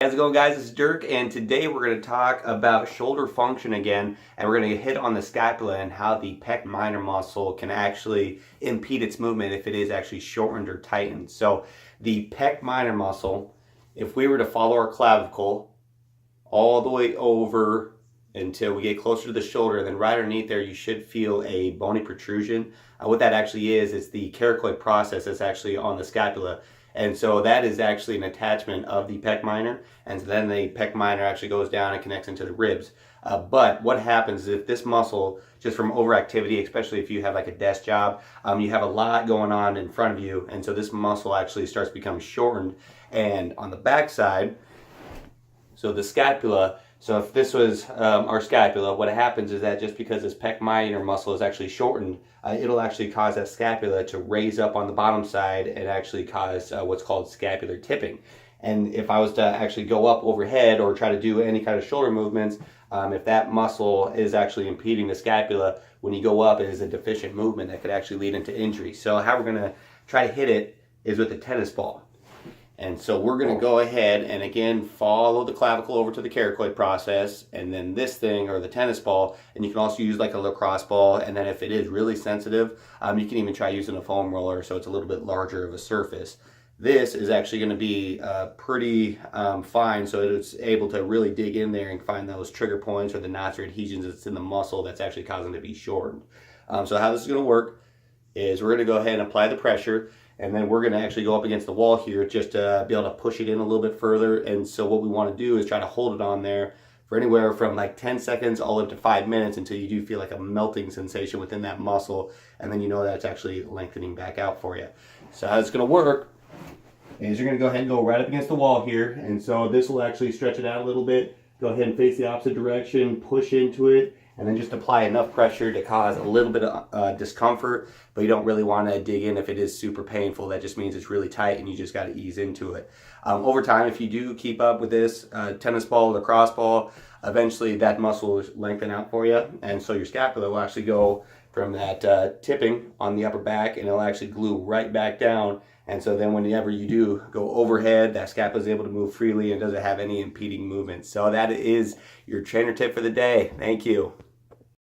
How's it going, guys? This is Dirk, and today we're going to talk about shoulder function again, and we're going to hit on the scapula and how the pec minor muscle can actually impede its movement if it is actually shortened or tightened. So the pec minor muscle, if we were to follow our clavicle all the way over until we get closer to the shoulder, then right underneath there you should feel a bony protrusion. What that actually is the coracoid process that's actually on the scapula. And so that is actually an attachment of the pec minor, and so then the pec minor actually goes down and connects into the ribs. But what happens is if this muscle, just from overactivity, especially if you have like a desk job, you have a lot going on in front of you, and so this muscle actually starts to become shortened. And on the back side, so the scapula, so if this was our scapula, what happens is that just because this pec minor muscle is actually shortened, it'll actually cause that scapula to raise up on the bottom side and actually cause what's called scapular tipping. And if I was to actually go up overhead or try to do any kind of shoulder movements, if that muscle is actually impeding the scapula, when you go up, it is a deficient movement that could actually lead into injury. So how we're going to try to hit it is with a tennis ball. And so we're going to go ahead and again follow the clavicle over to the coracoid process, and then this thing, or the tennis ball, and you can also use like a lacrosse ball, and then if it is really sensitive, you can even try using a foam roller so it's a little bit larger of a surface. This is actually going to be pretty fine, so it's able to really dig in there and find those trigger points or the knots or adhesions that's in the muscle that's actually causing it to be shortened. So how this is going to work is we're going to go ahead and apply the pressure, and then we're going to actually go up against the wall here just to be able to push it in a little bit further. And so what we want to do is try to hold it on there for anywhere from like 10 seconds all up to 5 minutes until you do feel like a melting sensation within that muscle, and then you know that it's actually lengthening back out for you. So how it's going to work is you're going to go ahead and go right up against the wall here, and so this will actually stretch it out a little bit. Go ahead and face the opposite direction, push into it, and then just apply enough pressure to cause a little bit of discomfort, but you don't really want to dig in if it is super painful. That just means it's really tight and you just got to ease into it. Over time, if you do keep up with this tennis ball, lacrosse ball, eventually that muscle will lengthen out for you, and so your scapula will actually go from that tipping on the upper back, and it'll actually glue right back down. And so then whenever you do go overhead, that scapula is able to move freely and doesn't have any impeding movement. So that is your trainer tip for the day. Thank you.